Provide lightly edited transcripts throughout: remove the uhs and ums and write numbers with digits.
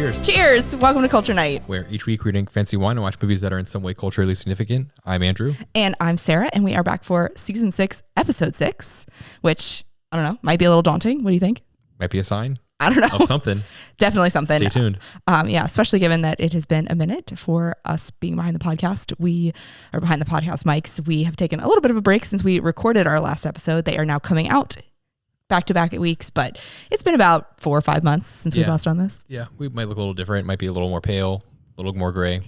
Cheers. Cheers. Welcome to Culture Night, where each week we drink fancy wine and watch movies that are in some way culturally significant. I'm Andrew. And I'm Sarah, and we are back for season 6, episode 6, which, I don't know, might be a little daunting. What do you think? Might be a sign. I don't know. Of something. Definitely something. Stay tuned. Yeah, especially given that it has been a minute for us being behind the podcast. We are behind the podcast mics. We have taken a little bit of a break since we recorded our last episode. They are now coming out back-to-back weeks, but it's been about 4 or 5 months since we've last done this. Yeah, we might look a little different. Might be a little more pale, a little more gray.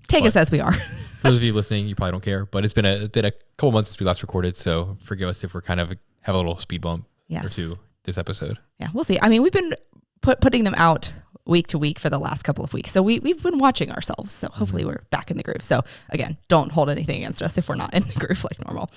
Take us as we are. For those of you listening, you probably don't care, but it's been a couple months since we last recorded, so forgive us if we're kind of have a little speed bump or two this episode. Yeah, we'll see. I mean, we've been putting them out week to week for the last couple of weeks. So we've been watching ourselves. So hopefully we're back in the groove. So again, don't hold anything against us if we're not in the groove like normal.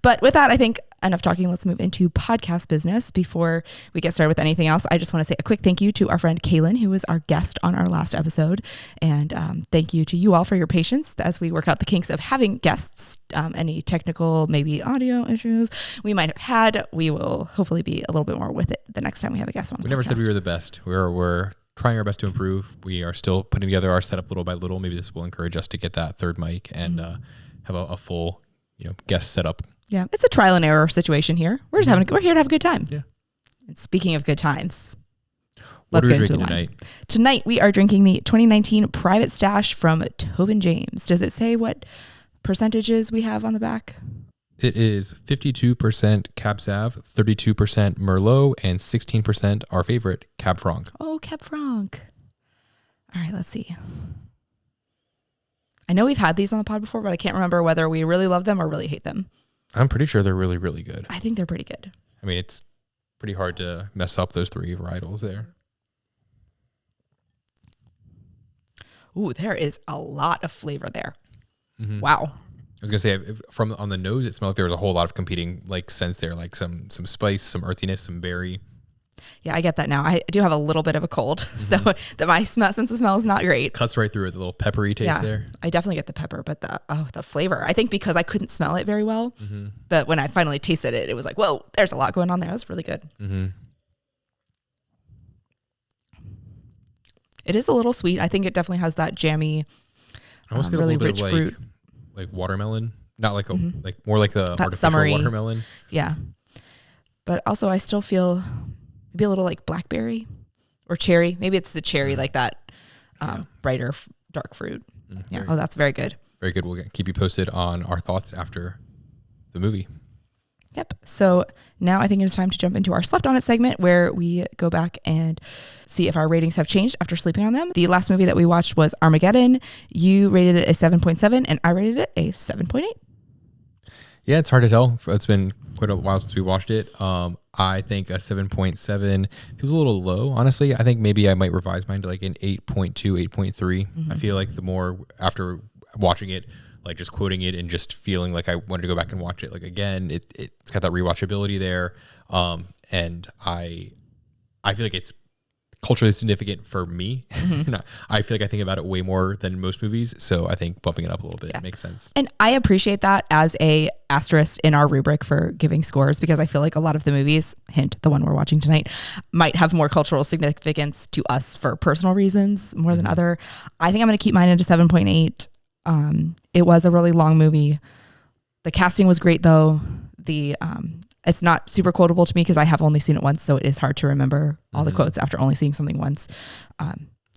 But with that, I think enough talking. Let's move into podcast business. Before we get started with anything else, I just want to say a quick thank you to our friend Kaylin, who was our guest on our last episode. And thank you to you all for your patience as we work out the kinks of having guests. Any technical, maybe audio issues we might have had, we will hopefully be a little bit more with it the next time we have a guest on the podcast. We never said we were the best. We're trying our best to improve. We are still putting together our setup little by little. Maybe this will encourage us to get that third mic and have a full, guest setup. Yeah, it's a trial and error situation here. We're just we're here to have a good time. Yeah. And speaking of good times, let's get into the wine. Tonight? Tonight we are drinking the 2019 Private Stash from Tobin James. Does it say what percentages we have on the back? It is 52% Cab Sav, 32% Merlot, and 16% our favorite, Cab Franc. Oh, Cab Franc. All right, let's see. I know we've had these on the pod before, but I can't remember whether we really love them or really hate them. I'm pretty sure they're really, really good. I think they're pretty good. I mean, it's pretty hard to mess up those 3 varietals there. Ooh, there is a lot of flavor there. Mm-hmm. Wow. I was gonna say, from on the nose, it smelled like there was a whole lot of competing scents there, like some spice, some earthiness, some berry. Yeah, I get that now. I do have a little bit of a cold, so that my sense of smell is not great. Cuts right through it, the little peppery taste there. I definitely get the pepper, but the flavor. I think because I couldn't smell it very well, that when I finally tasted it, it was like, whoa, there's a lot going on there. That's really good. Mm-hmm. It is a little sweet. I think it definitely has that jammy, really rich fruit. Like watermelon, not like more like the artificial summery watermelon. Yeah, but also I still feel maybe a little like blackberry or cherry. Maybe it's the cherry, like that brighter dark fruit. Yeah. Oh, that's very good. Very good. We'll keep you posted on our thoughts after the movie. Yep. So now I think it's time to jump into our Slept On It segment where we go back and see if our ratings have changed after sleeping on them. The last movie that we watched was Armageddon. You rated it a 7.7 and I rated it a 7.8. Yeah, it's hard to tell. It's been quite a while since we watched it. I think a 7.7 feels a little low, honestly. I think maybe I might revise mine to like an 8.2, 8.3. I feel like the more after watching it, like just quoting it and just feeling like I wanted to go back and watch it. Like again, it's got that rewatchability there. And I feel like it's culturally significant for me. I feel like I think about it way more than most movies. So I think bumping it up a little bit makes sense. And I appreciate that as a asterisk in our rubric for giving scores, because I feel like a lot of the movies, hint, the one we're watching tonight, might have more cultural significance to us for personal reasons more than other. I think I'm going to keep mine into 7.8. It was a really long movie. The casting was great though. It's not super quotable to me because I have only seen it once, so it is hard to remember all the quotes after only seeing something once. I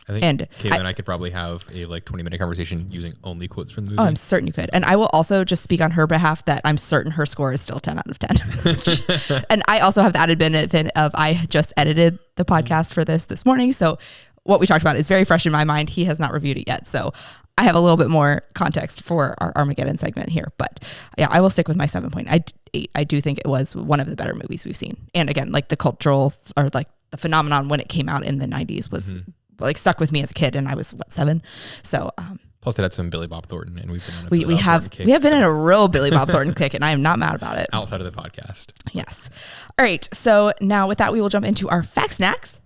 think Kayla and I could probably have a 20-minute conversation using only quotes from the movie. Oh, I'm certain you could. And I will also just speak on her behalf that I'm certain her score is still 10 out of 10. And I also have the added benefit of I just edited the podcast for this morning. So what we talked about is very fresh in my mind. He has not reviewed it yet. So I have a little bit more context for our Armageddon segment here, but yeah, I will stick with my 7.8. I do think it was one of the better movies we've seen. And again, like the cultural or like the phenomenon when it came out in the 90s was like stuck with me as a kid, and I was 7. So plus it had some Billy Bob Thornton, and we've been on a we have been in a real Billy Bob Thornton kick, and I am not mad about it. Outside of the podcast. Yes. All right. So now with that, we will jump into our fact snacks.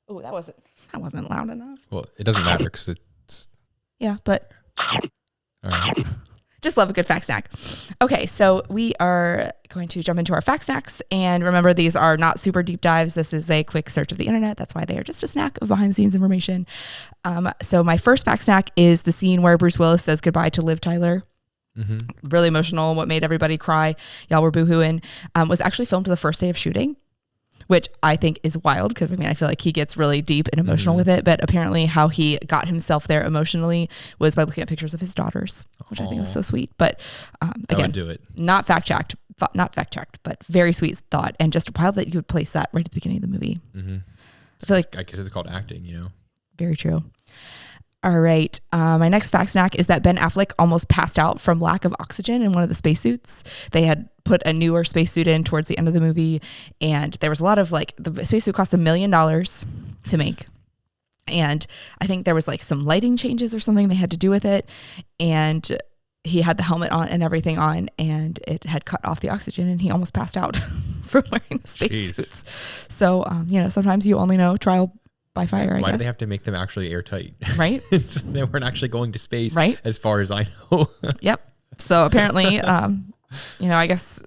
Oh, that wasn't loud enough. Well, it doesn't matter because it's yeah, but all right. Just love a good fact snack. Okay, so we are going to jump into our fact snacks. And remember, these are not super deep dives. This is a quick search of the internet. That's why they are just a snack of behind the scenes information. So my first fact snack is the scene where Bruce Willis says goodbye to Liv Tyler. Really emotional. What made everybody cry, y'all were boohooing, was actually filmed the first day of shooting, which I think is wild because, I mean, I feel like he gets really deep and emotional with it. But apparently how he got himself there emotionally was by looking at pictures of his daughters, which I think was so sweet. But again, do it. not fact checked, but very sweet thought. And just wild that you would place that right at the beginning of the movie. I feel like, I guess it's called acting, you know? Very true. All right. My next fact snack is that Ben Affleck almost passed out from lack of oxygen in one of the spacesuits. They had put a newer spacesuit in towards the end of the movie. And there was a lot of the spacesuit cost $1 million to make. And I think there was some lighting changes or something they had to do with it. And he had the helmet on and everything on, and it had cut off the oxygen, and he almost passed out from wearing the spacesuits. So, sometimes you only know trial by fire, I guess. Why do they have to make them actually airtight? Right? They weren't actually going to space, right? As far as I know. Yep. So apparently, I guess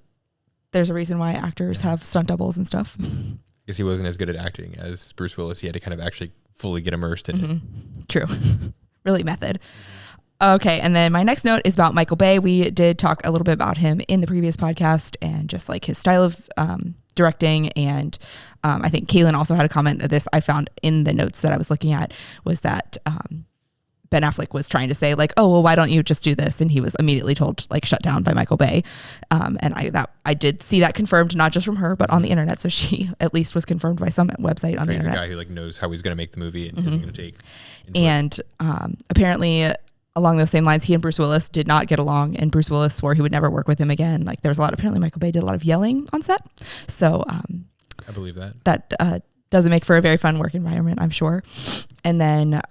there's a reason why actors have stunt doubles and stuff. Because he wasn't as good at acting as Bruce Willis. He had to kind of actually fully get immersed in it. True. Really method. Okay, and then my next note is about Michael Bay. We did talk a little bit about him in the previous podcast and just his style of directing. And I think Kaylin also had a comment that this I found in the notes that I was looking at was that Ben Affleck was trying to say oh, well, why don't you just do this? And he was immediately told shut down by Michael Bay. And I did see that confirmed, not just from her, but on the internet. So she at least was confirmed by some website on the internet. He's a guy who knows how he's going to make the movie and isn't going to take input. And apparently along those same lines, he and Bruce Willis did not get along, and Bruce Willis swore he would never work with him again. There was apparently Michael Bay did a lot of yelling on set. So I believe that. That doesn't make for a very fun work environment, I'm sure. And then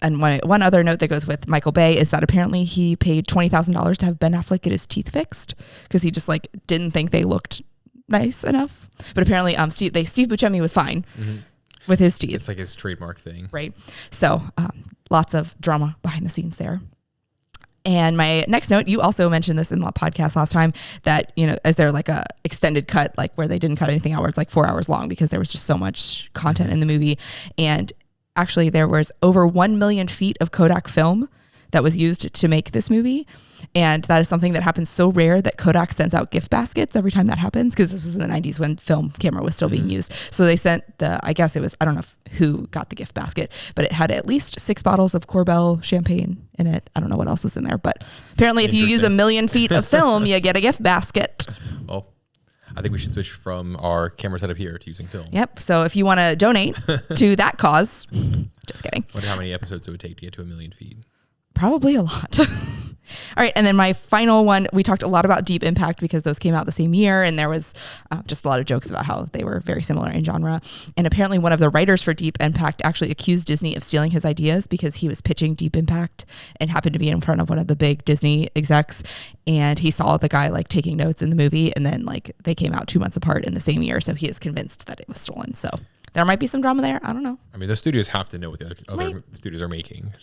and one other note that goes with Michael Bay is that apparently he paid $20,000 to have Ben Affleck get his teeth fixed because he just didn't think they looked nice enough. But apparently Steve Buscemi was fine with his teeth. It's his trademark thing. Right. So lots of drama behind the scenes there. And my next note, you also mentioned this in the podcast last time that, is there a extended cut, where they didn't cut anything out where it's 4 hours long because there was just so much content in the movie. And actually there was over 1 million feet of Kodak film that was used to make this movie. And that is something that happens so rare that Kodak sends out gift baskets every time that happens, because this was in the 90s when film camera was still being used. So they sent I don't know who got the gift basket, but it had at least 6 bottles of Corbel champagne in it. I don't know what else was in there, but apparently if you use 1 million feet of film, you get a gift basket. Well, I think we should switch from our camera setup here to using film. Yep. So if you want to donate to that cause, just kidding. Wonder how many episodes it would take to get to 1 million feet. Probably a lot. All right. And then my final one, we talked a lot about Deep Impact because those came out the same year. And there was just a lot of jokes about how they were very similar in genre. And apparently one of the writers for Deep Impact actually accused Disney of stealing his ideas because he was pitching Deep Impact and happened to be in front of one of the big Disney execs. And he saw the guy taking notes in the movie. And then they came out 2 months apart in the same year. So he is convinced that it was stolen. So there might be some drama there. I don't know. I mean, the studios have to know what the other studios are making.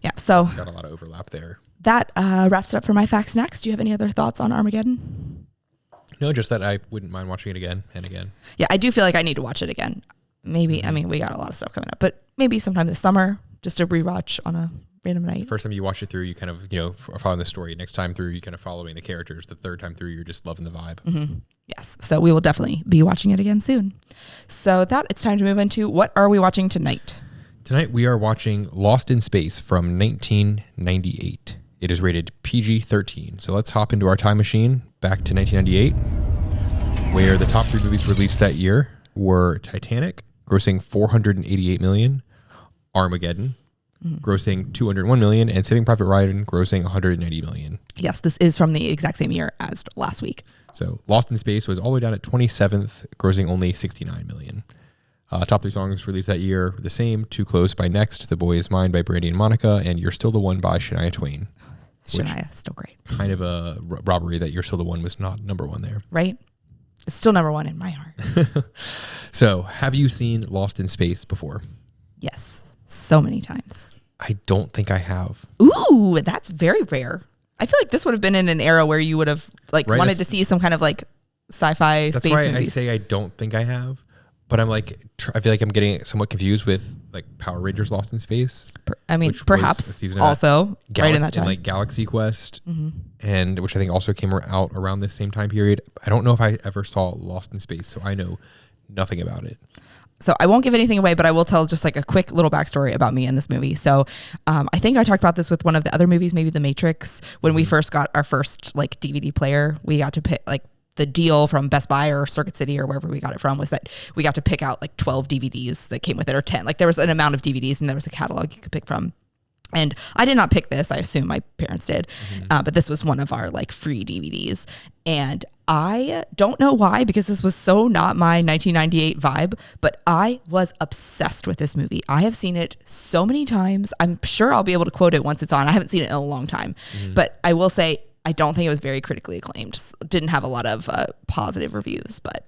Yeah, so it's got a lot of overlap there. That wraps it up for my facts next. Do you have any other thoughts on Armageddon? No, just that I wouldn't mind watching it again and again. Yeah, I do feel like I need to watch it again. Maybe, I mean, we got a lot of stuff coming up, but maybe sometime this summer, just a rewatch on a random night. First time you watch it through, you kind of, following the story. Next time through, you kind of following the characters. The third time through, you're just loving the vibe. Yes, so we will definitely be watching it again soon. So it's time to move into what are we watching tonight? Tonight we are watching Lost in Space from 1998. It is rated PG-13. So let's hop into our time machine back to 1998, where the top 3 movies released that year were Titanic, grossing $488 million, Armageddon, grossing $201 million, and Saving Private Ryan, grossing $190 million. Yes, this is from the exact same year as last week. So Lost in Space was all the way down at 27th, grossing only $69 million. Top 3 songs released that year were the same: Too Close by Next, The Boy Is Mine by Brandy and Monica, and You're Still the One by Shania Twain. Shania, still great. Kind of a robbery that You're Still the One was not number 1 there. Right? It's still number 1 in my heart. So, have you seen Lost in Space before? Yes, so many times. I don't think I have. Ooh, that's very rare. I feel like this would have been in an era where you would have like Right, wanted to see some kind of like sci-fi That's space why movies. I say I don't think I have. But I'm like, I feel like I'm getting somewhat confused with like Power Rangers Lost in Space. I mean, which was a perhaps season of also that. right in that time. And like Galaxy Quest, and which I think also came out around this same time period. I don't know if I ever saw Lost in Space, so I know nothing about it. So I won't give anything away, but I will tell just like a quick little backstory about me in this movie. So I think I talked about this with one of the other movies, maybe The Matrix. When we first got our first like DVD player, we got to pick like the deal from Best Buy or Circuit City or wherever we got it from was that we got to pick out like 12 DVDs that came with it, or 10. Like there was an amount of DVDs and there was a catalog you could pick from. And I did not pick this. I assume my parents did. But this was one of our like free DVDs. And I don't know why, because this was so not my 1998 vibe, but I was obsessed with this movie. I have seen it so many times. I'm sure I'll be able to quote it once it's on. I haven't seen it in a long time. But I will say, I don't think it was very critically acclaimed. Just didn't have a lot of positive reviews, but.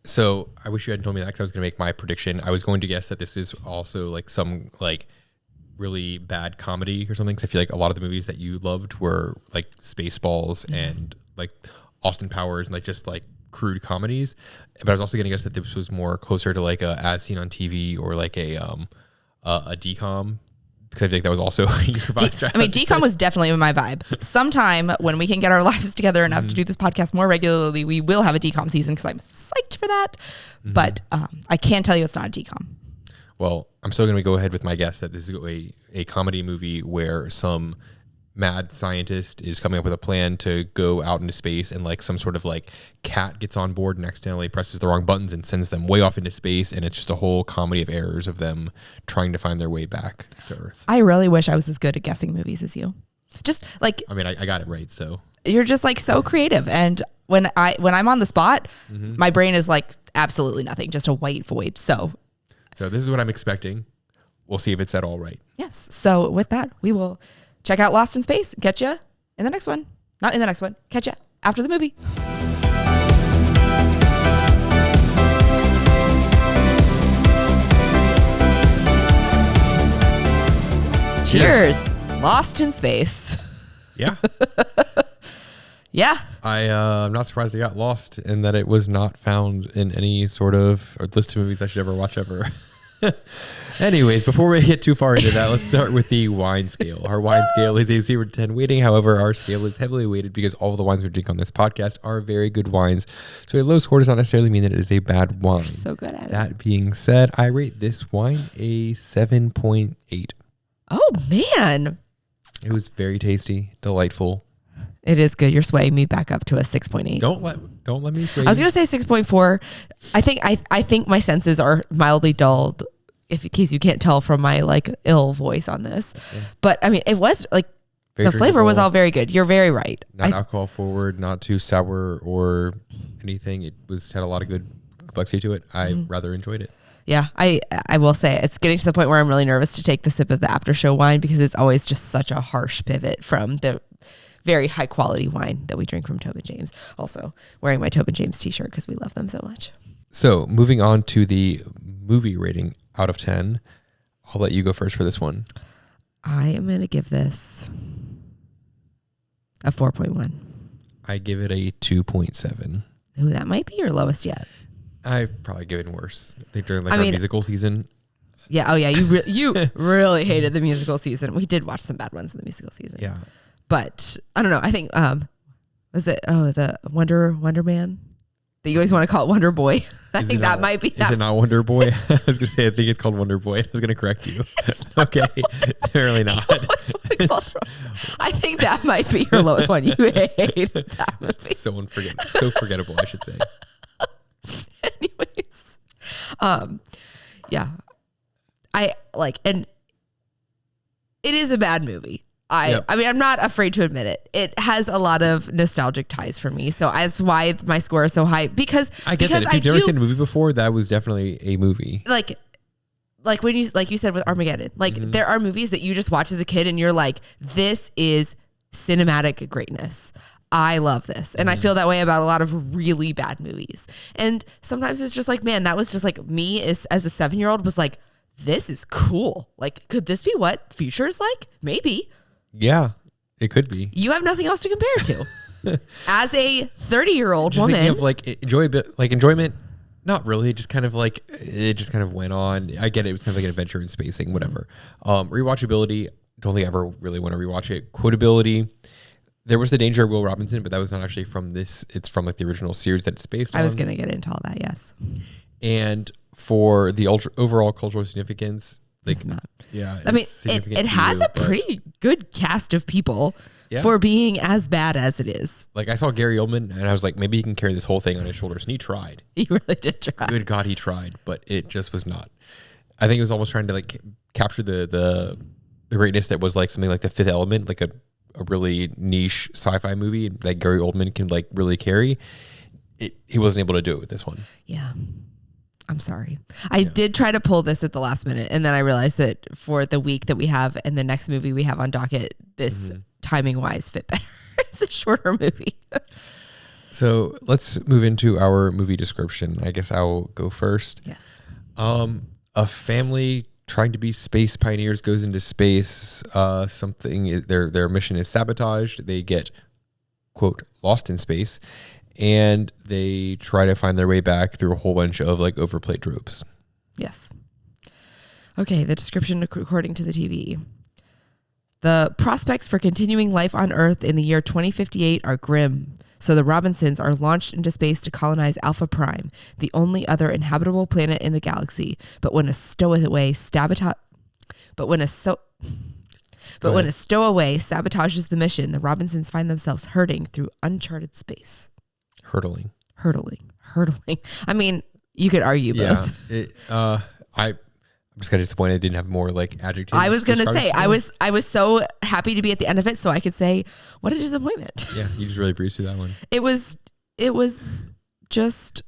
So I wish you hadn't told me that, because I was going to make my prediction. I was going to guess that this is also like some like really bad comedy or something, because I feel like a lot of the movies that you loved were like Spaceballs and like Austin Powers and like just like crude comedies. But I was also going to guess that this was more closer to like a As Seen on TV or like a DCOM, because I feel like that was also your vibe. I mean, DCOM was definitely my vibe. Sometime when we can get our lives together enough to do this podcast more regularly, we will have a DCOM season, because I'm psyched for that. But I can tell you it's not a DCOM. Well, I'm still going to go ahead with my guess that this is a comedy movie where some mad scientist is coming up with a plan to go out into space, and like some sort of like cat gets on board and accidentally presses the wrong buttons and sends them way off into space. And it's just a whole comedy of errors of them trying to find their way back to Earth. I really wish I was as good at guessing movies as you. Just like, I mean, I got it right. So you're just like so creative. And when I'm on the spot, my brain is like absolutely nothing, just a white void. So this is what I'm expecting. We'll see if it's at all right. yes. So with that, we will check out Lost in Space. Catch ya in the next one. Not in the next one. Catch ya after the movie. Cheers. Lost in Space. Yeah. Yeah. I'm not surprised it got lost and that it was not found in any sort of list of movies I should ever watch ever. Anyways, before we get too far into that, let's start with the wine scale. Our wine scale is a 0 to 10 weighting. However, our scale is heavily weighted because all of the wines we drink on this podcast are very good wines. So a low score does not necessarily mean that it is a bad wine. You're so good at it. That being said, I rate this wine a 7.8. Oh, man. It was very tasty, delightful. It is good. You're swaying me back up to a 6.8. Don't let me sway I was you. going to say 6.4. I think my senses are mildly dulled, if in case you can't tell from my like ill voice on this. Yeah. But I mean, it was like Very the flavor was all very good. You're very right. Not alcohol forward, not too sour or anything. It had a lot of good complexity to it. I rather enjoyed it. Yeah, I will say it's getting to the point where I'm really nervous to take the sip of the after show wine, because it's always just such a harsh pivot from the very high quality wine that we drink from Tobin James. Also wearing my Tobin James t-shirt because we love them so much. So moving on to the movie rating out of 10, I'll let you go first for this one. I am going to give this a 4.1. I give it a 2.7. Ooh, that might be your lowest yet. I've probably given worse. I think during our musical season. Yeah. Oh yeah. You really hated the musical season. We did watch some bad ones in the musical season. Yeah. But I don't know. I think was it the Wonder Man that you always want to call it Wonder Boy? I think that might be. Is it not Wonder Boy? I was gonna say I think it's called Wonder Boy. I was gonna correct you. Okay, apparently not. I think that might be your lowest one. You hate that movie. So unforgettable. So forgettable, I should say. Anyways, yeah, I like, and it is a bad movie. I mean, I'm not afraid to admit it. It has a lot of nostalgic ties for me, so that's why my score is so high. Because I get that. If you've never seen a movie before, that was definitely a movie. Like when you said with Armageddon, there are movies that you just watch as a kid and you're like, this is cinematic greatness. I love this. And I feel that way about a lot of really bad movies. And sometimes it's just like, man, that was just like me as a 7-year-old was like, this is cool. Like, could this be what future is like? Maybe. Yeah, it could be. You have nothing else to compare it to. As a 30-year-old Just woman. thinking of like enjoyment. Not really. Just kind of like it just kind of went on. I get it. It was kind of like an adventure in spacing, whatever. Rewatchability. Don't think I ever really want to rewatch it. Quotability. There was The Danger of Will Robinson, but that was not actually from this. It's from like the original series that it's based on. I was going to get into all that. Yes. And for the overall cultural significance, like, It's not. Yeah. I mean, significant it to has you, a pretty good cast of people Yeah. for being as bad as it is. Like I saw Gary Oldman and I was like, maybe he can carry this whole thing on his shoulders. And he tried. He really did try. Good God, he tried, but it just was not. I think it was almost trying to like capture the greatness that was like something like The Fifth Element, like a really niche sci-fi movie that Gary Oldman can like really carry. He wasn't able to do it with this one. Yeah. I'm sorry. I did try to pull this at the last minute, and then I realized that for the week that we have and the next movie we have on docket, this timing wise fit better. It's a shorter movie. So let's move into our movie description. I guess I'll go first. Yes. A family trying to be space pioneers goes into space. Their mission is sabotaged. They get, quote, lost in space, and they try to find their way back through a whole bunch of like overplayed tropes. Yes. Okay, the description according to the TV. The prospects for continuing life on Earth in the year 2058 are grim. So the Robinsons are launched into space to colonize Alpha Prime, the only other inhabitable planet in the galaxy. But when a stowaway sabotages the mission, the Robinsons find themselves hurting through uncharted space. Hurtling. I mean, you could argue both. I'm just kind of disappointed it didn't have more like adjectives. I was going to say, I was so happy to be at the end of it so I could say, what a disappointment. Yeah, you just really breezed through that one. It was just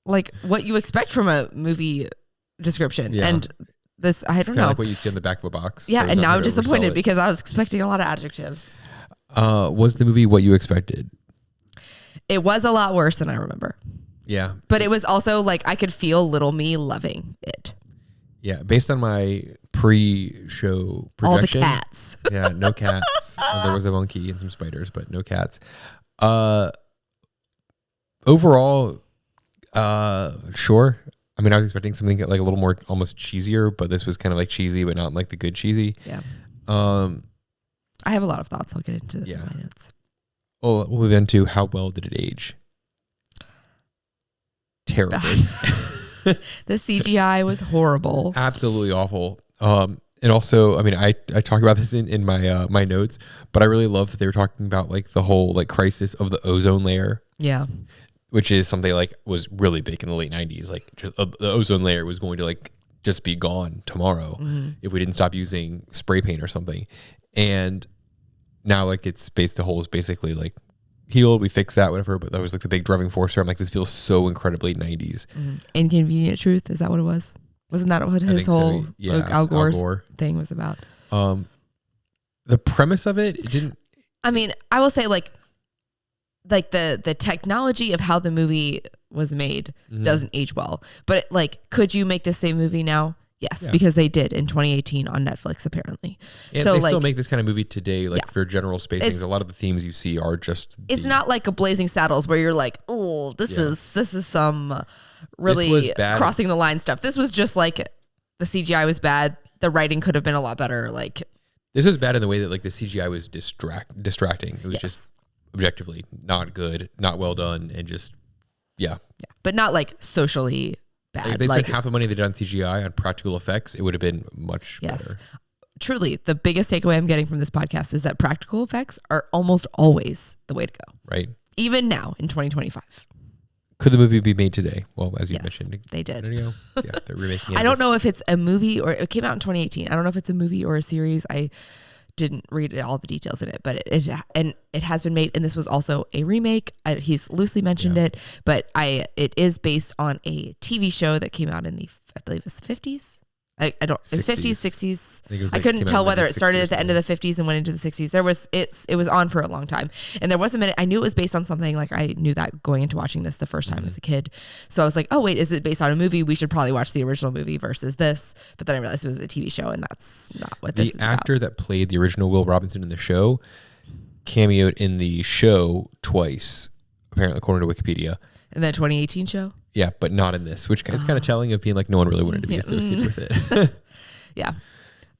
like what you expect from a movie description. Yeah. And this, I don't know. Like what you see on the back of a box. Yeah, and now I'm There's nothing to disappointed oversell it. because I was expecting a lot of adjectives. Was the movie what you expected? It was a lot worse than I remember. Yeah. But it was also like I could feel little me loving it. Yeah, based on my pre-show projection. All the cats. Yeah, no cats. There was a monkey and some spiders, but no cats. Overall, sure. I mean, I was expecting something like a little more almost cheesier, but this was kind of like cheesy, but not like the good cheesy. Yeah. I have a lot of thoughts. I'll get into my notes. Oh, we'll move into how well did it age? Terrible. The CGI was horrible. Absolutely awful. And also, I mean, I talk about this in my my notes, but I really love that they were talking about like the whole like crisis of the ozone layer. Yeah. Which is something like was really big in the late 90s. Like just, the ozone layer was going to like just be gone tomorrow if we didn't stop using spray paint or something. And now like the hole is basically like healed. We fixed that, whatever. But that was like the big driving force. I'm like, this feels so incredibly 90s. Inconvenient truth. Is that what it was? Wasn't that what his whole so. Yeah, Al Gore thing was about? The premise of it didn't. I mean, I will say like the technology of how the movie was made doesn't age well. But like, could you make the same movie now? Yes, because they did in 2018 on Netflix, apparently. And so they like, still make this kind of movie today, like for general space things. A lot of the themes you see are just. It's not like a Blazing Saddles where you're like, oh, this is some really crossing the line stuff. This was just like the CGI was bad. The writing could have been a lot better. Like this was bad in the way that like the CGI was distracting. It was just objectively not good, not well done, and just but not like socially bad. Like if they spent half the money they did on CGI on practical effects, it would have been much better. Truly, the biggest takeaway I'm getting from this podcast is that practical effects are almost always the way to go. Right. Even now in 2025. Could the movie be made today? Well, as you mentioned, they did. Yeah, they're remaking it. I don't know if it's a movie or it came out in 2018. I don't know if it's a movie or a series. I didn't read all the details in it, but it has been made, and this was also a remake. He's loosely mentioned it, but it is based on a TV show that came out in I believe it was the 50s. I don't. It's 50s, 60s. 60s. I think it was I like, couldn't came out tell in whether the it started 60s at the end of the 50s and went into the 60s. It was on for a long time, and there was a minute I knew it was based on something. Like I knew that going into watching this the first time as a kid, so I was like, oh wait, is it based on a movie? We should probably watch the original movie versus this. But then I realized it was a TV show, and that's not what this is about. The actor that played the original Will Robinson in the show cameoed in the show twice, apparently according to Wikipedia. In the 2018 show. Yeah, but not in this, which is kind of telling of being like no one really wanted to be associated with it. Yeah.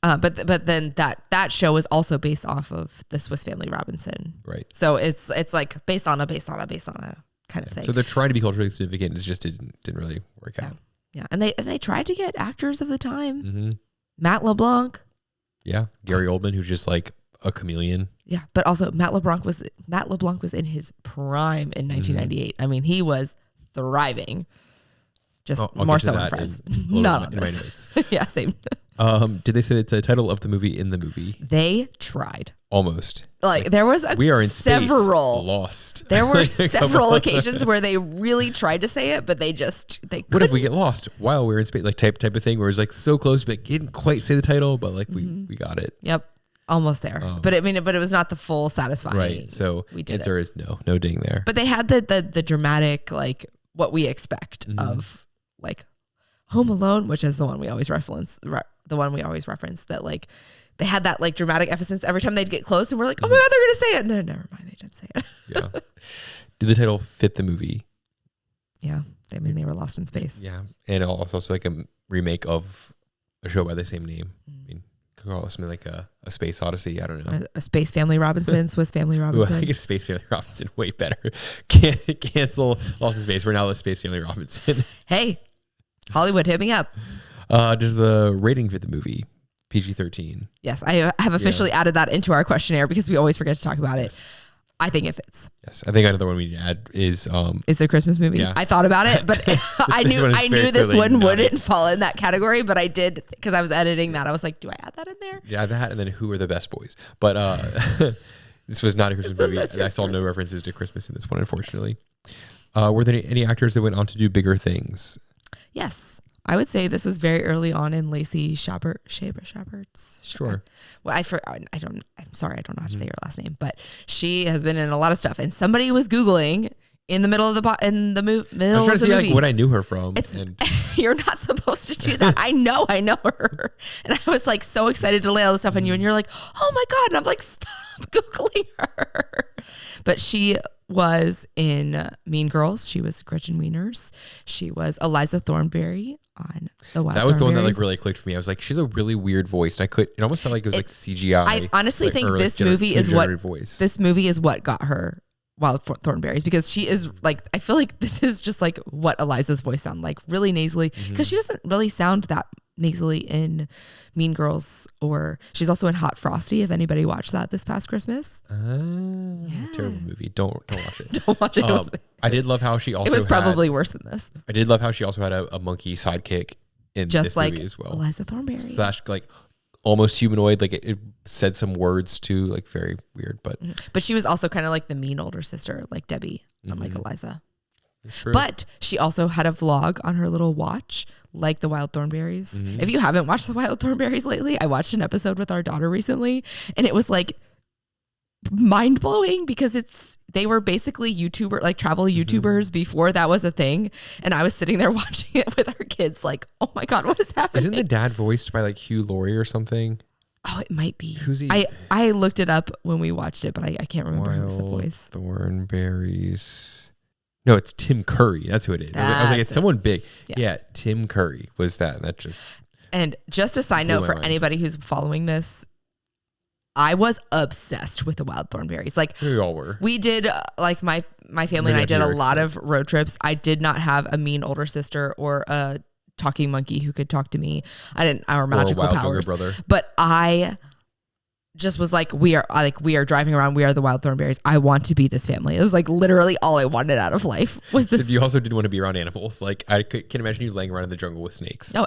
But then that show was also based off of the Swiss Family Robinson. Right. So it's like based on a kind of thing. So they're trying to be culturally significant. It just didn't really work out. Yeah. And they tried to get actors of the time. Mm-hmm. Matt LeBlanc. Yeah. Gary Oldman, who's just like a chameleon. Yeah. But also Matt LeBlanc was in his prime in 1998. I mean, he was thriving. Just more so in Friends. Not on my this. notes. Yeah, same. Did they say the title of the movie in the movie? They tried. Almost. Like there was we are in several space, lost. There were several occasions where they really tried to say it, but they couldn't. What if we get lost while we're in space? Like type of thing where it's like so close, but didn't quite say the title, but like we got it. Yep. Almost there. But it was not the full satisfying. Right. So we did answer it. is no ding there. But they had the dramatic, like what we expect of like Home Alone, which is the one we always reference, that like they had that like dramatic emphasis every time they'd get close and we're like, oh my God, they're going to say it. No, never mind. They didn't say it. Yeah. Did the title fit the movie? Yeah. I mean, they were lost in space. Yeah. And also like a remake of a show by the same name. I mean, could call it something like a Space Odyssey. I don't know. A Space Family Robinson, Swiss Family Robinson. Ooh, I think Space Family Robinson way better. Cancel Lost in Space. We're now the Space Family Robinson. Hey, Hollywood, hit me up. Does the rating fit the movie? PG-13. Yes, I have officially added that into our questionnaire because we always forget to talk about it. I think it fits. Yes, I think another one we need to add is it's a Christmas movie. Yeah. I thought about it, but I knew this one wouldn't it. fall in that category, but I did because I was editing that. I was like, do I add that in there? Yeah, that and then Who Are the Best Boys? But this was not a Christmas movie, and I saw no references to Christmas in this one, unfortunately. Were there any actors that went on to do bigger things? Yes. I would say this was very early on in Lacey Chabert. Sure. Well, I'm sorry, I don't know how to say her last name, but she has been in a lot of stuff. And somebody was Googling in the middle of the middle I was trying of to the see movie. like what I knew her from. You're not supposed to do that. I know her, and I was like so excited to lay all this stuff on you, and you're like, oh my God, and I'm like, stop Googling her. But she was in Mean Girls. She was Gretchen Wieners. She was Eliza Thornberry on The Wild That was the one that Thornberries. like really clicked for me. I was like, she's a really weird voice, and it almost felt like it was like CGI. I honestly think this movie is what got her Wild Thornberries, because she is like, I feel like this is just like what Eliza's voice sounds like, really nasally, because she doesn't really sound that nasally in Mean Girls, or she's also in Hot Frosty, if anybody watched that this past Christmas. Terrible movie. Don't watch it. Don't watch it. I did love how she also it was probably worse than this. I did love how she also had a monkey sidekick in just this like movie as well. Eliza Thornberry. / like almost humanoid, like it said some words too, like very weird, but she was also kind of like the mean older sister, like Debbie, unlike Eliza. True. But she also had a vlog on her little watch, like the Wild Thornberries. If you haven't watched the Wild Thornberries lately, I watched an episode with our daughter recently, and it was like mind blowing because they were basically travel YouTubers before that was a thing. And I was sitting there watching it with our kids like, oh my God, what is happening? Isn't the dad voiced by like Hugh Laurie or something? Oh, it might be. Who's he? I looked it up when we watched it, but I can't remember who's the voice. Thornberries. No, it's Tim Curry. That's who it is. I was like, it's someone big. Yeah, Tim Curry was that. And just a side note for anybody who's following this, I was obsessed with the Wild Thornberries. Like we all were. We did like my family and I did a lot of road trips. I did not have a mean older sister or a talking monkey who could talk to me. Our magical powers. Brother. But I just was like, we are driving around. We are the Wild Thornberries. I want to be this family. It was like literally all I wanted out of life was this. So you also did want to be around animals. Like I can imagine you laying around in the jungle with snakes. Oh,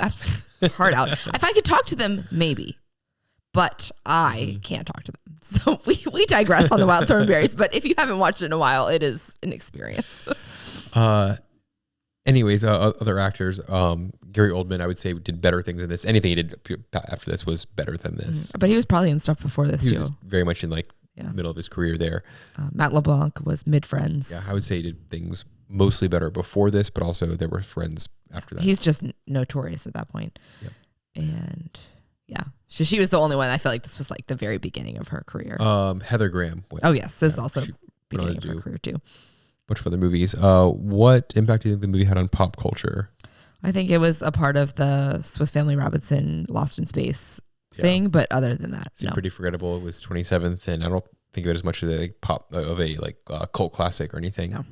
hard out. If I could talk to them, maybe. But I can't talk to them. So we digress on the Wild Thornberries. But if you haven't watched it in a while, it is an experience. Anyways, other actors, Gary Oldman, I would say did better things than this. Anything he did after this was better than this. But he was probably in stuff before this He too. was very much in like middle of his career there. Matt LeBlanc was mid Friends. Yeah, I would say he did things mostly better before this, but also there were Friends after that. He's just notorious at that point. Yep. And yeah, she was the only one. I feel like this was like the very beginning of her career. Heather Graham. Oh yes, this was also beginning of her career too. Bunch of other movies. What impact do you think the movie had on pop culture? I think it was a part of the Swiss Family Robinson Lost in Space thing, but other than that, Seemed pretty forgettable. It was 27th, and I don't think of it as much as a cult classic or anything. No.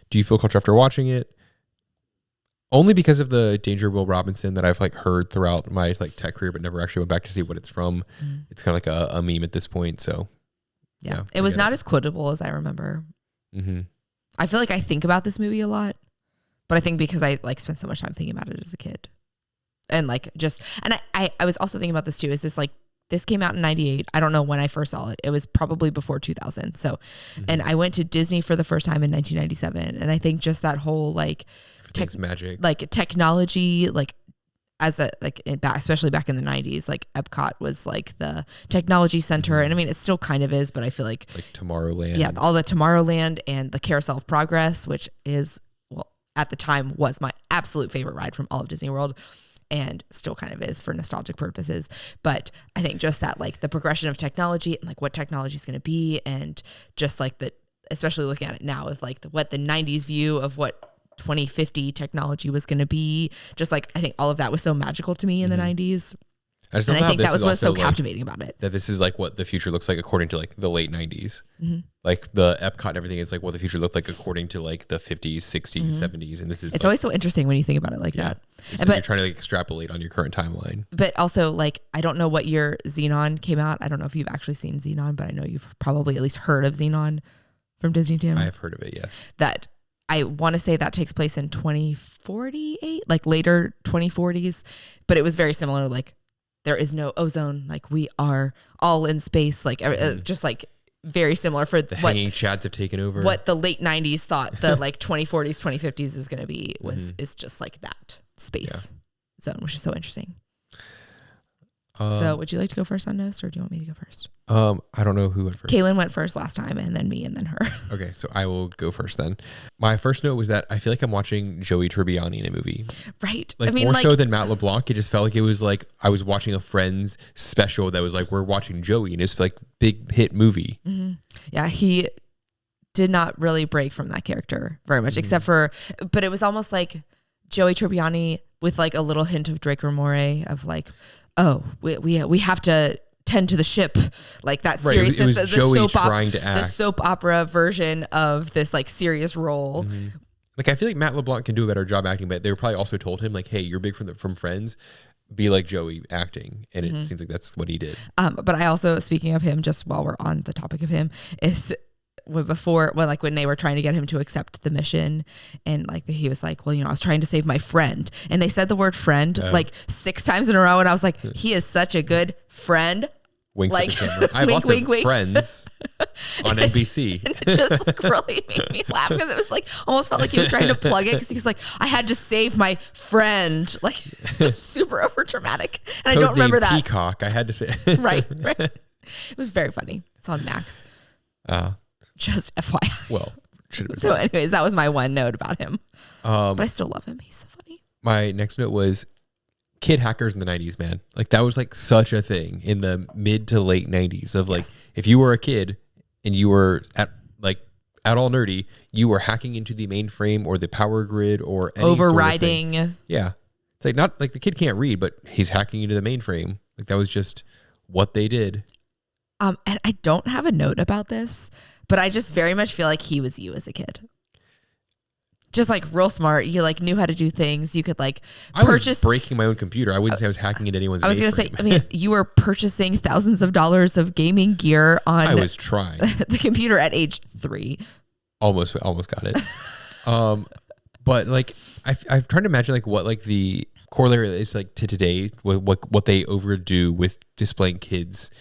Do you feel culture after watching it? Only because of the Danger Will Robinson that I've like heard throughout my like tech career, but never actually went back to see what it's from. It's kind of like a meme at this point. So yeah, it was not as quotable as I remember. Mm-hmm. I feel like I think about this movie a lot, but I think because I like spent so much time thinking about it as a kid, and like just, and I was also thinking about this too. Is this like, this came out in 98. I don't know when I first saw it. It was probably before 2000. So, and I went to Disney for the first time in 1997. And I think just that whole like magic, like technology, like as a, like especially back in the 90s, like Epcot was like the technology center. And I mean, it still kind of is, but I feel like Tomorrowland. Yeah. All the Tomorrowland and the Carousel of Progress, which is, well, at the time was my absolute favorite ride from all of Disney World. And still kind of is for nostalgic purposes. But I think just that, like the progression of technology and like what technology is going to be, and just like the, especially looking at it now with like what the 90s view of what 2050 technology was going to be, just like, I think all of that was so magical to me in the 90s. I think that was what's so captivating about it. That this is like what the future looks like according to like the late 90s. Like the Epcot and everything is like what the future looked like according to like the 50s, 60s, 70s. And this is, it's always so interesting when you think about it like that. So but you're trying to like extrapolate on your current timeline. But also, like, I don't know what year Xenon came out. I don't know if you've actually seen Xenon, but I know you've probably at least heard of Xenon from Disney Channel. I have heard of it, yes. That I want to say that takes place in 2048, like later 2040s. But it was very similar, like, there is no ozone. Like, we are all in space. Like, just like very similar for the hanging chads have taken over. What the late 90s thought the like 2040s, 2050s is going to be is just like that space zone, which is so interesting. So would you like to go first on Nost, or do you want me to go first? I don't know who went first. Kaylin went first last time, and then me, and then her. Okay, so I will go first then. My first note was that I feel like I'm watching Joey Tribbiani in a movie. Right. Like, I mean, more so than Matt LeBlanc. It just felt like it was like I was watching a Friends special that was like, we're watching Joey, and it's like big hit movie. Yeah, he did not really break from that character very much, except for, but it was almost like Joey Tribbiani with like a little hint of Draco Moray of like, oh, we have to tend to the ship, like that seriousness. It was Joey trying to act. The soap opera version of this like serious role. Like, I feel like Matt LeBlanc can do a better job acting, but they were probably also told him like, hey, you're big from Friends, be like Joey acting. And it seems like that's what he did. But I also, speaking of him, just while we're on the topic of him, is when they were trying to get him to accept the mission, and like he was like, well, you know, I was trying to save my friend, and they said the word friend like 6 times in a row, and I was like, he is such a good friend. Winks like, at the camera. I have lots of friends on NBC. And it just like really made me laugh, because it was like almost felt like he was trying to plug it, because he's like, I had to save my friend. Like, it was super over dramatic, and I don't remember that. Peacock. I had to say right. It was very funny. It's on Max. Just FYI. Well, should have been. So, anyways, that was my one note about him. But I still love him. He's so funny. My next note was kid hackers in the 90s, man. Like, that was like such a thing in the mid to late 90s of like, if you were a kid and you were at all nerdy, you were hacking into the mainframe or the power grid or any overriding. Sort of thing. Yeah. It's like, not like the kid can't read, but he's hacking into the mainframe. Like, that was just what they did. And I don't have a note about this, but I just very much feel like he was you as a kid. Just like real smart. You like knew how to do things. You could like purchase. I was breaking my own computer. I wouldn't say I was hacking into anyone's. I was going to say, I mean, you were purchasing thousands of dollars of gaming gear on. I was trying the computer at age 3. Almost got it. But like I'm trying to imagine like what like the corollary is like to today. What they overdo with displaying kids.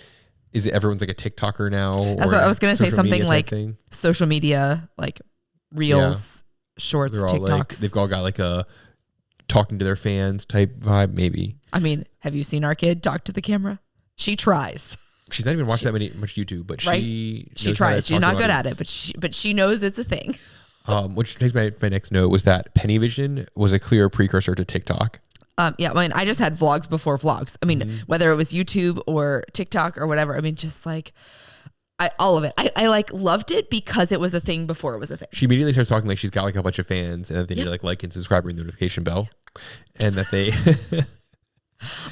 Is it everyone's like a TikToker now? That's what I was going to say, something like social media, like reels. shorts, They're all like, TikToks. they've all got like a talking to their fans type vibe, maybe. I mean, have you seen our kid talk to the camera? She tries. She's not even watching much YouTube, but Right? she She knows how to tries. She's talk to not good at audience. it, but she knows it's a thing. Which takes my next note was that Penny Vision was a clear precursor to TikTok. Yeah, I mean, I just had vlogs before vlogs. I mean, whether it was YouTube or TikTok or whatever, I mean, just like all of it. I like loved it because it was a thing before it was a thing. She immediately starts talking like she's got like a bunch of fans and that they need to like and subscribe and notification bell, and that they.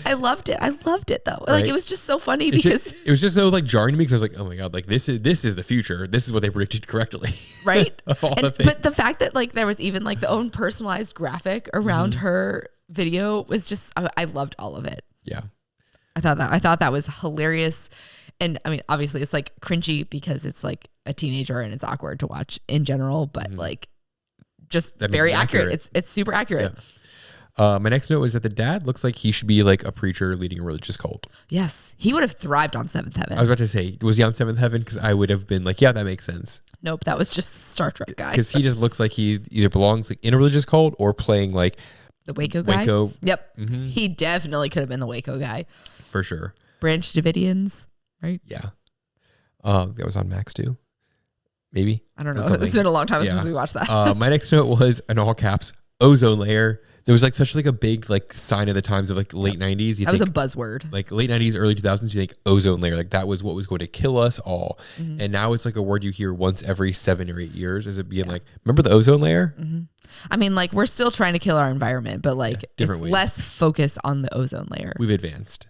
I loved it. I loved it though. Like Right. it was just so funny because it was just so like jarring to me because I was like, oh my god, like this is the future. This is what they predicted correctly. right. Of all And, the things. but the fact that like there was even like the own personalized graphic around her video was just I loved all of it. Yeah. I thought that was hilarious. And I mean, obviously it's like cringy because it's like a teenager and it's awkward to watch in general, but like just That means very it's accurate. accurate. It's super accurate. Yeah. My next note was that the dad looks like he should be like a preacher leading a religious cult. Yes. He would have thrived on Seventh Heaven. I was about to say, was he on Seventh Heaven? Because I would have been like, yeah, that makes sense. Nope. That was just the Star Trek guy. Because he just looks like he either belongs like in a religious cult or playing like The Waco guy? Waco. Yep. He definitely could have been the Waco guy. For sure. Branch Davidians, right? Yeah. That was on Max too. Maybe. I don't know. Something. It's been a long time Yeah. since we watched that. My next note was in all caps, ozone layer. There was like such like a big like sign of the times of like late 90s. You That was a think buzzword. like late 90s, early 2000s, you think ozone layer, like that was what was going to kill us all. And now it's like a word you hear once every 7 or 8 years as it being like, remember the ozone layer? I mean, like we're still trying to kill our environment, but like it's different ways. less focus on the ozone layer. We've advanced.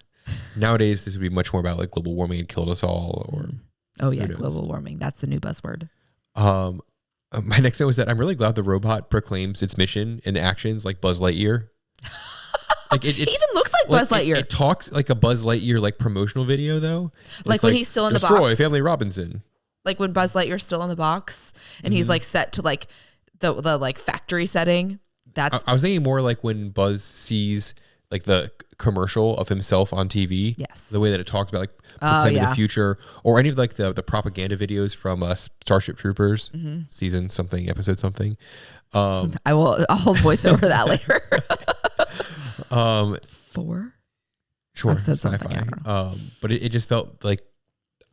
Nowadays, this would be much more about like global warming had killed us all or Oh yeah, Who knows? global warming. That's the new buzzword. my next note was that I'm really glad the robot proclaims its mission and actions like Buzz Lightyear. Like He even looks like Buzz Lightyear. It talks like a Buzz Lightyear like promotional video though. Like It's when he's still in the Destroy box. Family Robinson. Like when Buzz Lightyear's still in the box and he's like set to like the like factory setting. That's I was thinking more like when Buzz sees like the commercial of himself on TV. Yes. The way that it talks about like proclaiming yeah. the future, or any of like the propaganda videos from Starship Troopers season something, episode something. I'll voice over that later. 4? Sure, Episode sci-fi. something, I don't know. But it just felt like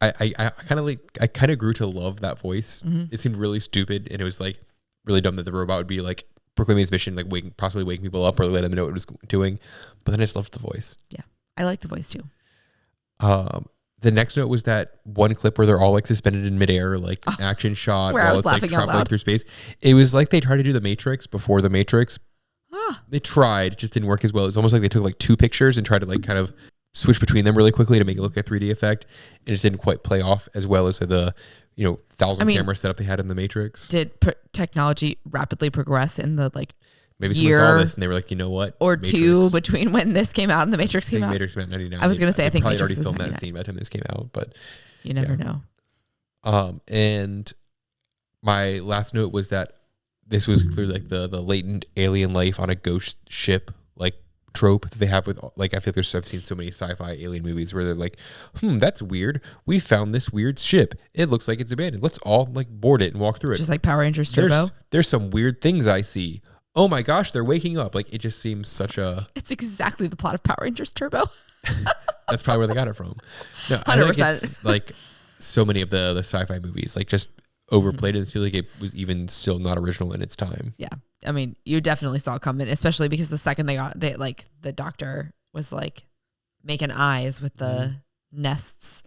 I kind of grew to love that voice. It seemed really stupid, and it was like really dumb that the robot would be like proclaiming its mission, like possibly waking people up or letting them know what it was doing. But then I just loved the voice. Yeah. I like the voice too. The next note was that one clip where they're all like suspended in midair, like action shot Where I while was it's like laughing out traveling loud. through space. It was like they tried to do the Matrix before the Matrix. Ah. They tried, it just didn't work as well. It's almost like they took like 2 pictures and tried to like kind of switch between them really quickly to make it look like a 3D effect, and it just didn't quite play off as well as the 1,000 camera setup they had in the Matrix. Did technology rapidly progress in the like Maybe someone saw this and they were like, you know what, or Matrix. 2 between when this came out and the Matrix I came think out? Matrix meant 99. I was gonna say, I think probably Matrix already was filmed that 99. scene by the time this came out, but You never know. And my last note was that this was clearly like the latent alien life on a ghost ship like trope that they have with like, I feel like I've seen so many sci-fi alien movies where they're like, that's weird. We found this weird ship. It looks like it's abandoned. Let's all like board it and walk through it. Just like Power Rangers Turbo. There's some weird things I see. Oh my gosh, they're waking up. Like it just seems such a. It's exactly the plot of Power Rangers Turbo. That's probably where they got it from. No, I think 100%. it's like so many of the sci-fi movies like just overplayed it. I feel like it was even still not original in its time. Yeah. I mean, you definitely saw it coming, especially because the second the doctor was like making eyes with the nests.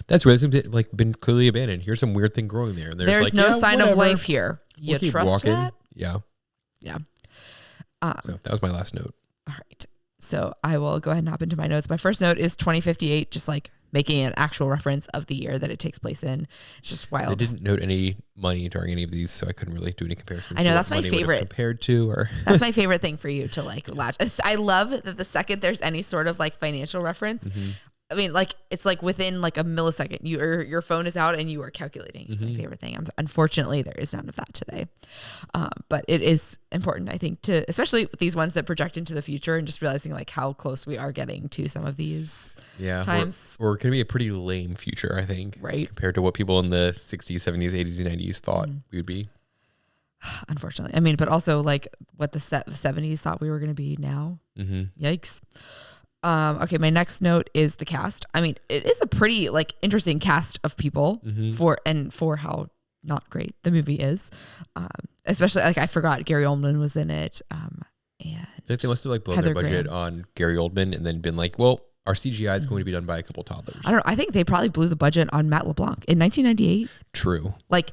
That's where it's like been clearly abandoned. Here's some weird thing growing there. And There's like, no yeah, sign whatever. of life here. You We'll keep trust walking. that? Yeah. Yeah. So that was my last note. All right. So I will go ahead and hop into my notes. My first note is 2058, just like making an actual reference of the year that it takes place in. It's just wild. I didn't note any money during any of these, so I couldn't really do any comparisons. I know, to that's what my money would have favorite. compared to, or That's my favorite thing for you to like latch. I love that the second there's any sort of like financial reference, I mean, like it's like within like a millisecond, your phone is out and you are calculating. It's my favorite thing. Unfortunately, there is none of that today, but it is important, I think, to especially with these ones that project into the future and just realizing like how close we are getting to some of these times. Or can be a pretty lame future, I think, Right. compared to what people in the 60s, 70s, 80s, and 90s thought we would be. Unfortunately. I mean, but also like what the 70s thought we were going to be now. Mm-hmm. Yikes. Okay, my next note is the cast. I mean, it is a pretty like interesting cast of people for how not great the movie is. Especially like I forgot Gary Oldman was in it. And I think they must have like blown Heather their budget Graham. on Gary Oldman and then been like, well, our CGI is going to be done by a couple toddlers. I don't know. I think they probably blew the budget on Matt LeBlanc in 1998. True. Like,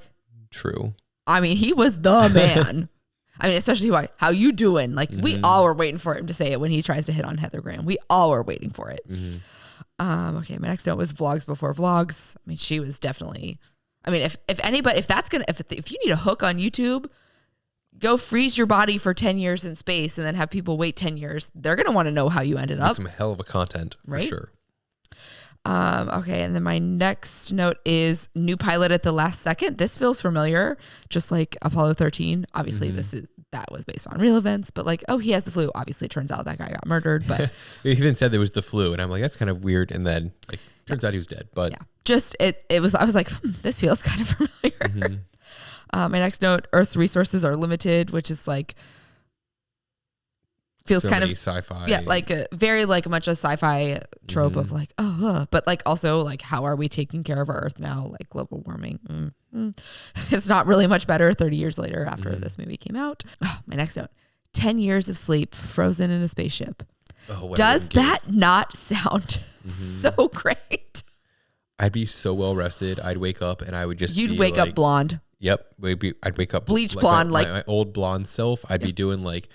true. I mean, he was the man. I mean, especially how you doing? Like we all were waiting for him to say it when he tries to hit on Heather Graham. We all were waiting for it. Okay, my next note was vlogs before vlogs. I mean, she was definitely. I mean, if you need a hook on YouTube, go freeze your body for 10 years in space and then have people wait 10 years. They're gonna want to know how you ended up. Some hell of a content for sure. Okay, and then my next note is new pilot at the last second. This feels familiar, just like Apollo 13. Obviously, that was based on real events, but like, oh, he has the flu. Obviously, it turns out that guy got murdered. But he even said there was the flu, and I'm like, that's kind of weird. And then like, turns out he was dead. But yeah, just it was. I was like, this feels kind of familiar. My next note: Earth's resources are limited, which is like. Feels so kind of sci-fi. Yeah, like a very like much a sci-fi trope of like, but like also like how are we taking care of our Earth now? Like global warming. It's not really much better 30 years later after this movie came out. Oh, my next note: 10 years of sleep, frozen in a spaceship. Does that not sound so great? I'd be so well rested. I'd wake up and I would just You'd wake up blonde. Yep, I'd wake up bleach blonde, like my old blonde self. I'd be doing like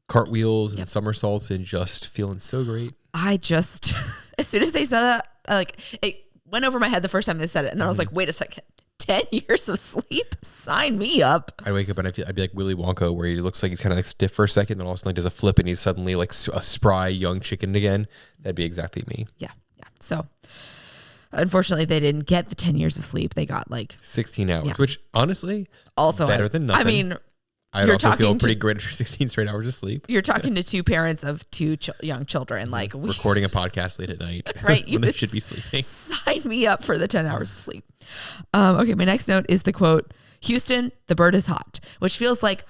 cartwheels and somersaults and just feeling so great. I just, as soon as they said that, like it went over my head the first time they said it. And then I was like, wait a second, 10 years of sleep? Sign me up. I'd wake up and I'd be like Willy Wonka, where he looks like he's kind of like stiff for a second, then all of a sudden like does a flip and he's suddenly like a spry young chicken again. That'd be exactly me. Yeah. So unfortunately they didn't get the 10 years of sleep. They got like 16 hours, which honestly also better than nothing. I mean, I'd also feel pretty great for 16 straight hours of sleep. You're talking to two parents of two young children, like recording a podcast late at night, right? When they should be sleeping. Sign me up for the 10 hours of sleep. Okay, my next note is the quote: "Houston, the bird is hot," which feels like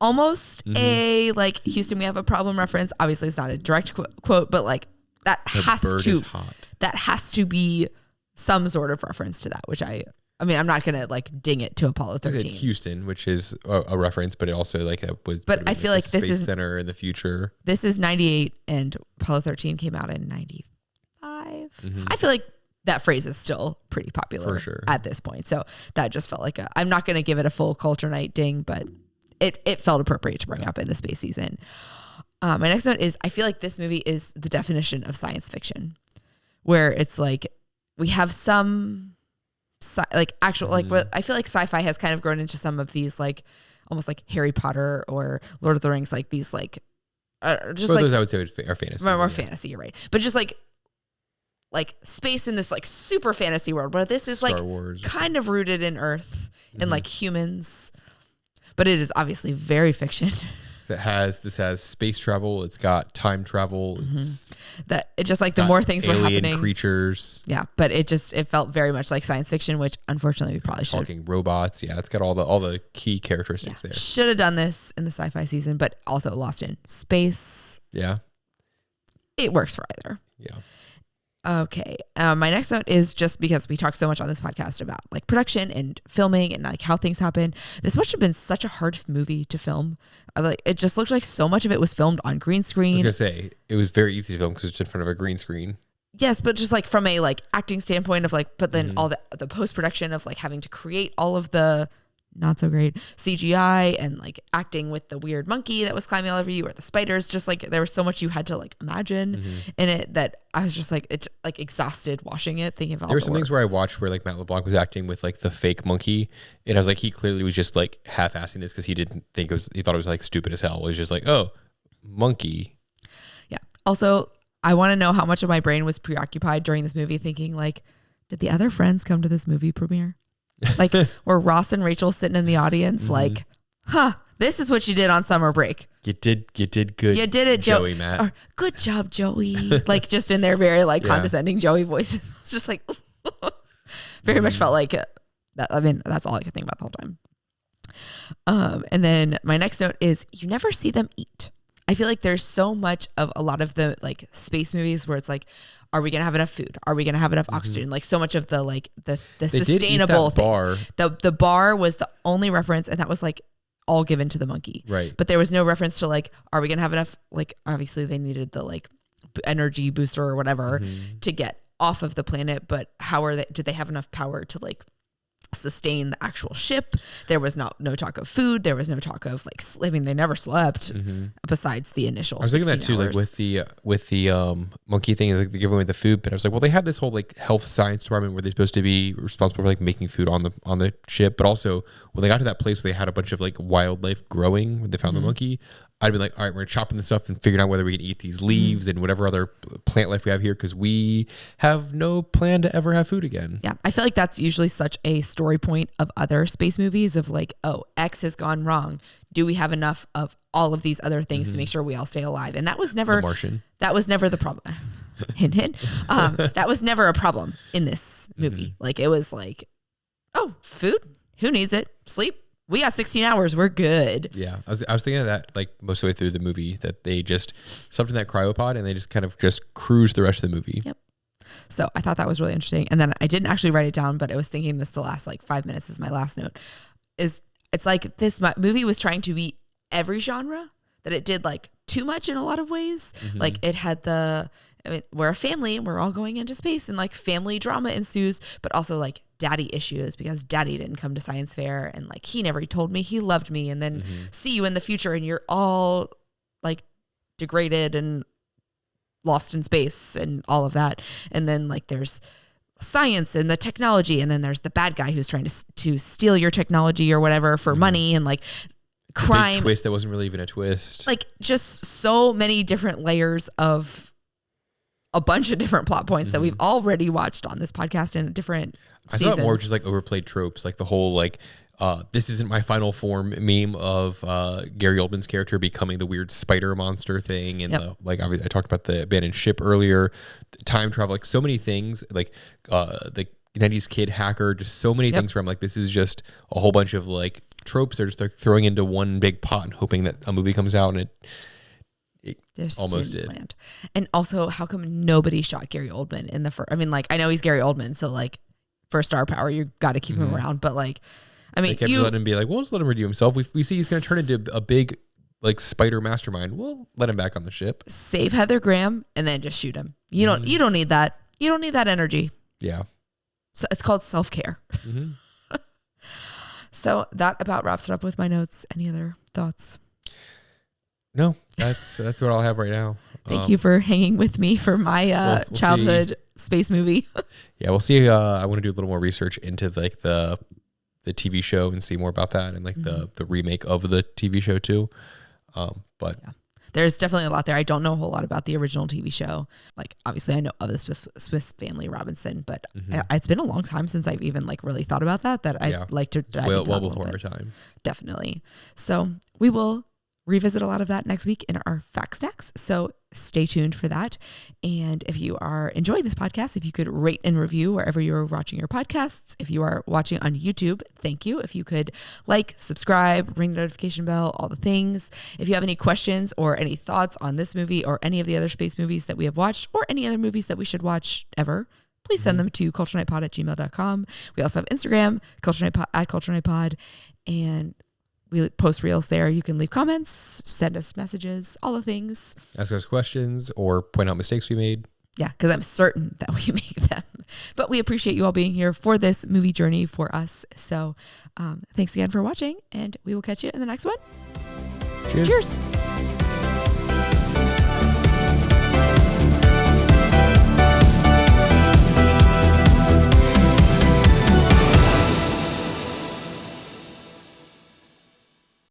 almost a like Houston, we have a problem reference. Obviously, it's not a direct quote, but like that has to be some sort of reference to that, which I mean, I'm not gonna like ding it to Apollo 13. Houston, which is a reference, but it also like was. But I feel like this is center in the future. This is 98, and Apollo 13 came out in 95. I feel like that phrase is still pretty popular for sure at this point. So that just felt like I'm not gonna give it a full culture night ding, but it felt appropriate to bring up in the space season. My next note is I feel like this movie is the definition of science fiction, where it's like we have some. Like actual like what I feel like sci-fi has kind of grown into some of these like almost like Harry Potter or Lord of the Rings, like these like just like those I would say are fantasy, more fantasy. You're right, but just like space in this like super fantasy world, but this is Star like Wars. Kind of rooted in Earth and like humans, but it is obviously very fiction. This has space travel. It's got time travel. It's that it just like the more things were happening, creatures. Yeah, but it felt very much like science fiction, which unfortunately we probably should. Talking robots. Yeah, it's got all the key characteristics there. Should have done this in the sci-fi season, but also lost in space. Yeah, it works for either. Yeah. Okay. My next note is just because we talk so much on this podcast about like production and filming and like how things happen. This must have been such a hard movie to film. Like it just looked like so much of it was filmed on green screen. I was gonna say it was very easy to film because it's in front of a green screen. Yes, but just like from a like acting standpoint of like, but then all the post production of like having to create all of the not so great CGI and like acting with the weird monkey that was climbing all over you or the spiders, just like there was so much you had to like imagine in it that I was just like it's like exhausted watching it, thinking about all there were some things where I watched where like Matt LeBlanc was acting with like the fake monkey and I was like he clearly was just like half-assing this because he didn't think he thought it was like stupid as hell. It was just like, oh, monkey. Yeah. Also, I want to know how much of my brain was preoccupied during this movie thinking like, did the other friends come to this movie premiere? Like were Ross and Rachel sitting in the audience like, this is what you did on summer break. You did good. You did it, Joey, Matt. Or, good job, Joey. Like just in their very like condescending Joey voices. It's just like very much felt like that. I mean, that's all I could think about the whole time. And then my next note is you never see them eat. I feel like there's so much of a lot of the like space movies where it's like, are we gonna have enough food? Are we gonna have enough oxygen? Like so much of the like the sustainable things. The bar was the only reference, and that was like all given to the monkey. Right. But there was no reference to like, are we gonna have enough? Like obviously they needed the like energy booster or whatever to get off of the planet, but did they have enough power to like sustain the actual ship? There was no talk of food. There was no talk of like, I mean, they never slept besides the initial. I was thinking that too, hours. like with the monkey thing, like they're giving away the food, but I was like, well, they have this whole like health science department where they're supposed to be responsible for like making food on the ship, but also when they got to that place where they had a bunch of like wildlife growing when they found the monkey, I'd be like, all right, we're chopping this stuff and figuring out whether we can eat these leaves and whatever other plant life we have here, because we have no plan to ever have food again. Yeah, I feel like that's usually such a story point of other space movies of like, oh, X has gone wrong. Do we have enough of all of these other things to make sure we all stay alive? And that was never The Martian. That was never the problem. Hint, hint. That was never a problem in this movie. Like it was like, oh, food. Who needs it? Sleep. We got 16 hours. We're good. Yeah. I was thinking of that like most of the way through the movie, that they just slept in that cryopod and they just kind of just cruised the rest of the movie. Yep. So I thought that was really interesting. And then I didn't actually write it down, but I was thinking this the last like 5 minutes is my last note. It's like this movie was trying to be every genre, that it did like too much in a lot of ways. Like it had we're a family and we're all going into space and like family drama ensues, but also like daddy issues because daddy didn't come to science fair and like he never told me he loved me, and then see you in the future and you're all like degraded and lost in space and all of that. And then like there's science and the technology, and then there's the bad guy who's trying to steal your technology or whatever for money, and like crime. Big twist that wasn't really even a twist. Like just so many different layers of a bunch of different plot points that we've already watched on this podcast in different seasons. I saw it more just like overplayed tropes, like the whole like this isn't my final form meme of Gary Oldman's character becoming the weird spider monster thing, and like obviously I talked about the abandoned ship earlier, time travel, like so many things, like the 90s kid hacker, just so many things from like this is just a whole bunch of like tropes they're just like throwing into one big pot and hoping that a movie comes out, and it almost did. Land. And also, how come nobody shot Gary Oldman in the first? I mean, like I know he's Gary Oldman, so like for star power, you got to keep him around. But like, I mean, they kept just letting him be like, well, just let him redeem himself. We see he's going to turn into a big like spider mastermind. We'll let him back on the ship. Save Heather Graham and then just shoot him. You don't need that. You don't need that energy. Yeah. So it's called self-care. So that about wraps it up with my notes. Any other thoughts? No, that's what I'll have right now. Thank you for hanging with me for my we'll childhood space movie. Yeah, we'll see. I want to do a little more research into like the TV show and see more about that, and like the remake of the TV show too. But yeah. There's definitely a lot there. I don't know a whole lot about the original TV show. Like obviously I know of the Swiss Family Robinson, but it's been a long time since I've even like really thought about that I'd like to dive into well before our time. Definitely. So we will revisit a lot of that next week in our Fact Stacks. So stay tuned for that. And if you are enjoying this podcast, if you could rate and review wherever you're watching your podcasts. If you are watching on YouTube, thank you. If you could like, subscribe, ring the notification bell, all the things. If you have any questions or any thoughts on this movie or any of the other space movies that we have watched or any other movies that we should watch ever, please send them to culturenightpod@gmail.com. We also have Instagram, culturenightpod, and we post reels there. You can leave comments, send us messages, all the things. Ask us questions or point out mistakes we made. Yeah, because I'm certain that we make them. But we appreciate you all being here for this movie journey for us. So thanks again for watching, and we will catch you in the next one. Cheers. Cheers.